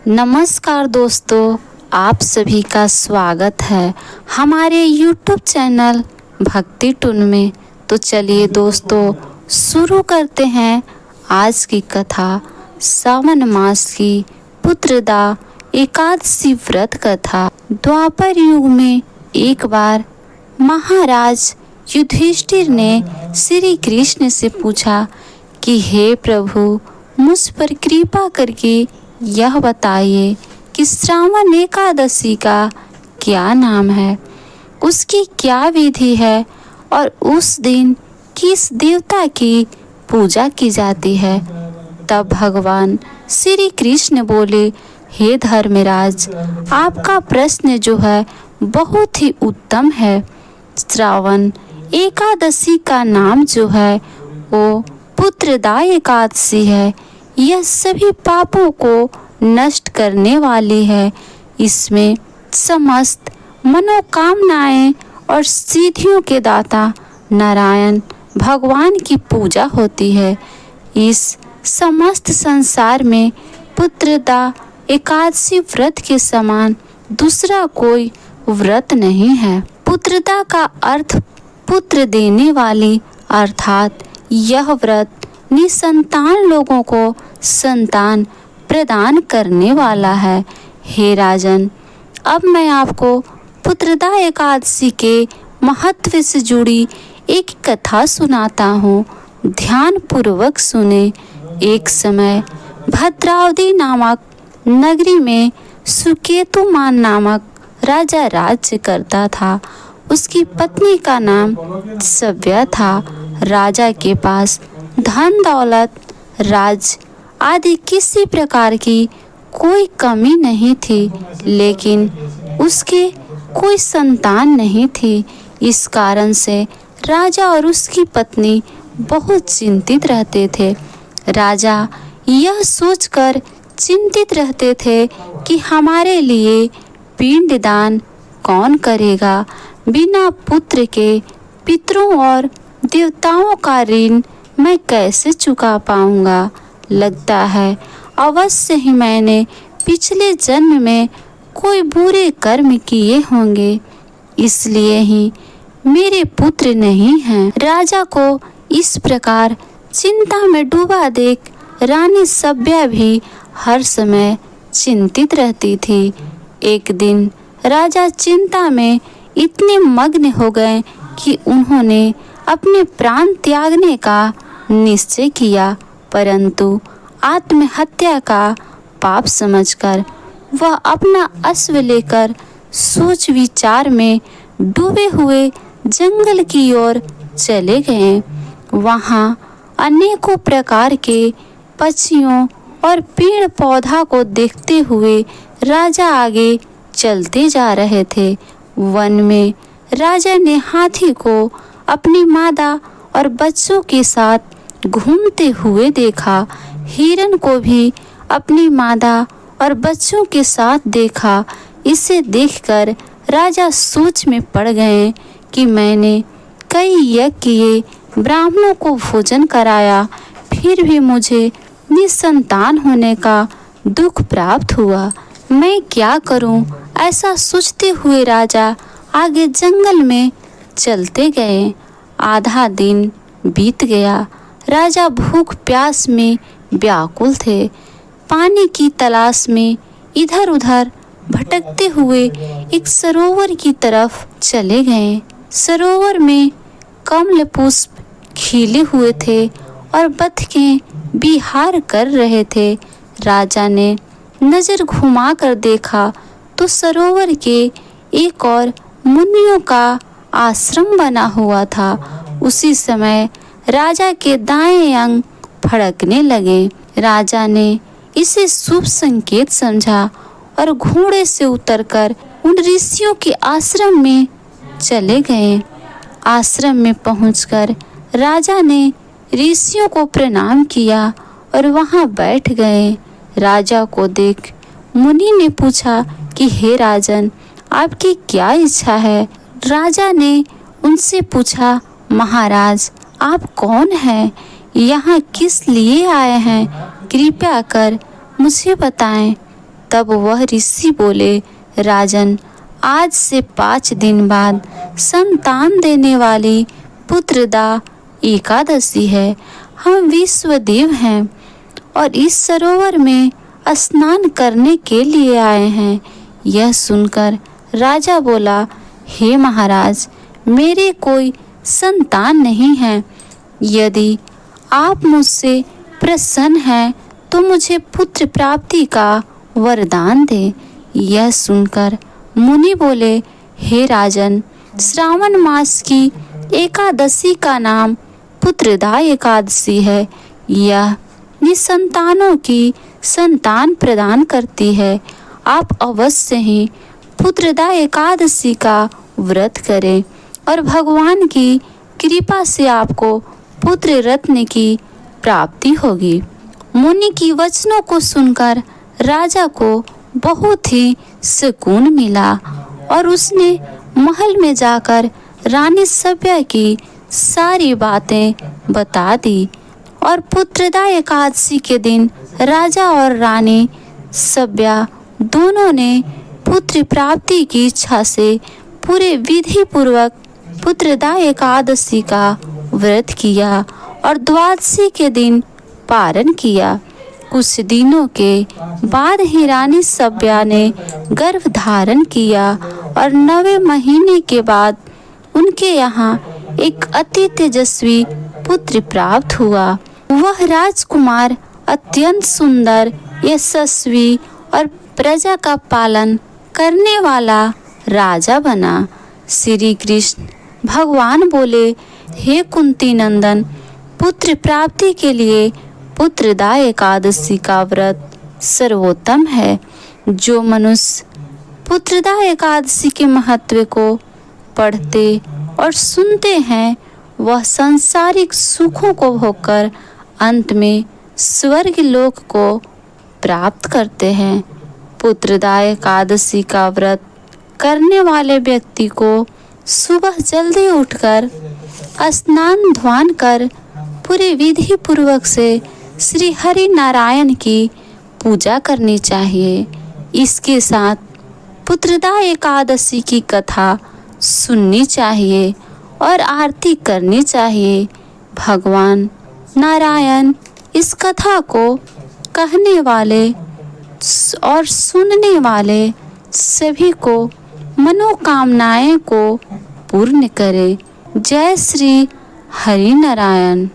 नमस्कार दोस्तों, आप सभी का स्वागत है हमारे YouTube चैनल भक्ति टून में। तो चलिए दोस्तों शुरू करते हैं आज की कथा। सावन मास की पुत्रदा एकादशी व्रत कथा। द्वापर युग में एक बार महाराज युधिष्ठिर ने श्री कृष्ण से पूछा कि हे प्रभु, मुझ पर कृपा करके यह बताइए कि श्रावण एकादशी का क्या नाम है, उसकी क्या विधि है और उस दिन किस देवता की पूजा की जाती है। तब भगवान श्री कृष्ण बोले, हे धर्मराज, आपका प्रश्न जो है बहुत ही उत्तम है। श्रावण एकादशी का नाम जो है वो पुत्रदा एकादशी है। यह सभी पापों को नष्ट करने वाली है। इसमें समस्त मनोकामनाएं और सिद्धियों के दाता नारायण भगवान की पूजा होती है। इस समस्त संसार में पुत्रदा एकादशी व्रत के समान दूसरा कोई व्रत नहीं है। पुत्रदा का अर्थ पुत्र देने वाली, अर्थात यह व्रत निसंतान लोगों को संतान प्रदान करने वाला है। हे राजन, अब मैं आपको पुत्रदा एकादशी के महत्व से जुड़ी एक कथा सुनाता हूँ। ध्यान पूर्वक सुने। एक समय भद्रावती नामक नगरी में सुकेतुमान नामक राजा राज्य करता था। उसकी पत्नी का नाम सव्या था। राजा के पास धन दौलत, राज आदि किसी प्रकार की कोई कमी नहीं थी, लेकिन उसके कोई संतान नहीं थी। इस कारण से राजा और उसकी पत्नी बहुत चिंतित रहते थे। राजा यह सोचकर चिंतित रहते थे कि हमारे लिए पिंडदान कौन करेगा। बिना पुत्र के पितरों और देवताओं का ऋण मैं कैसे चुका पाऊंगा। लगता है अवश्य ही मैंने पिछले जन्म में कोई बुरे कर्म किए होंगे, इसलिए ही मेरे पुत्र नहीं हैं। राजा को इस प्रकार चिंता में डूबा देख रानी सव्या भी हर समय चिंतित रहती थी। एक दिन राजा चिंता में इतने मग्न हो गए कि उन्होंने अपने प्राण त्यागने का निश्चय किया, परंतु आत्महत्या का पाप समझकर वह अपना अश्व लेकर सोच विचार में डूबे हुए जंगल की ओर चले गए। वहां अनेकों प्रकार के पक्षियों और पेड़ पौधा को देखते हुए राजा आगे चलते जा रहे थे। वन में राजा ने हाथी को अपनी मादा और बच्चों के साथ घूमते हुए देखा। हिरण को भी अपनी मादा और बच्चों के साथ देखा। इसे देखकर राजा सोच में पड़ गए कि मैंने कई यज्ञ किए, ब्राह्मणों को भोजन कराया, फिर भी मुझे निसंतान होने का दुख प्राप्त हुआ। मैं क्या करूं? ऐसा सोचते हुए राजा आगे जंगल में चलते गए। आधा दिन बीत गया। राजा भूख प्यास में व्याकुल थे। पानी की तलाश में इधर उधर भटकते हुए एक सरोवर की तरफ चले गए। सरोवर में कमल पुष्प खिले हुए थे और बतखें विहार कर रहे थे। राजा ने नजर घुमाकर देखा तो सरोवर के एक और मुनियों का आश्रम बना हुआ था। उसी समय राजा के दाएं अंग फड़कने लगे। राजा ने इसे शुभ संकेत समझा और घोड़े से उतरकर उन ऋषियों के आश्रम में चले गए। आश्रम में पहुंचकर राजा ने ऋषियों को प्रणाम किया और वहां बैठ गए। राजा को देख मुनि ने पूछा कि हे राजन, आपकी क्या इच्छा है। राजा ने उनसे पूछा, महाराज, आप कौन हैं? यहाँ किस लिए आए हैं? कृपया कर मुझे बताएं। तब वह ऋषि बोले, राजन, आज से 5 दिन बाद संतान देने वाली पुत्रदा एकादशी है। हम विश्वदेव हैं और इस सरोवर में स्नान करने के लिए आए हैं। यह सुनकर राजा बोला, हे महाराज, मेरे कोई संतान नहीं है। यदि आप मुझसे प्रसन्न हैं तो मुझे पुत्र प्राप्ति का वरदान दे। यह सुनकर मुनि बोले, हे राजन, श्रावण मास की एकादशी का नाम पुत्रदा एकादशी है। यह निसंतानों की संतान प्रदान करती है। आप अवश्य ही पुत्रदा एकादशी का व्रत करें और भगवान की कृपा से आपको पुत्र रत्न की प्राप्ति होगी। मुनि की वचनों को सुनकर राजा को बहुत ही सुकून मिला और उसने महल में जाकर रानी सभ्या की सारी बातें बता दी। और पुत्रदा एकादशी के दिन राजा और रानी सभ्या दोनों ने पुत्र प्राप्ति की इच्छा से पूरे विधि पूर्वक पुत्रदा एकादशी का व्रत किया और द्वादशी के दिन पारण किया। कुछ दिनों के बाद ही रानी सभ्या ने गर्भ धारण किया और 9वें महीने के बाद उनके यहाँ एक अति तेजस्वी पुत्र प्राप्त हुआ। वह राजकुमार अत्यंत सुंदर, यशस्वी और प्रजा का पालन करने वाला राजा बना। श्री कृष्ण भगवान बोले, हे कुंती नंदन, पुत्र प्राप्ति के लिए पुत्रदा एकादशी का व्रत सर्वोत्तम है। जो मनुष्य पुत्रदा एकादशी के महत्व को पढ़ते और सुनते हैं वह सांसारिक सुखों को भोगकर अंत में स्वर्ग लोक को प्राप्त करते हैं। पुत्रदा एकादशी का व्रत करने वाले व्यक्ति को सुबह जल्दी उठकर स्नान ध्यान कर पूरे विधि पूर्वक से श्री हरि नारायण की पूजा करनी चाहिए। इसके साथ पुत्रदा एकादशी की कथा सुननी चाहिए और आरती करनी चाहिए। भगवान नारायण इस कथा को कहने वाले और सुनने वाले सभी को मनोकामनाएं को पूर्ण करे। जय श्री हरि नारायण।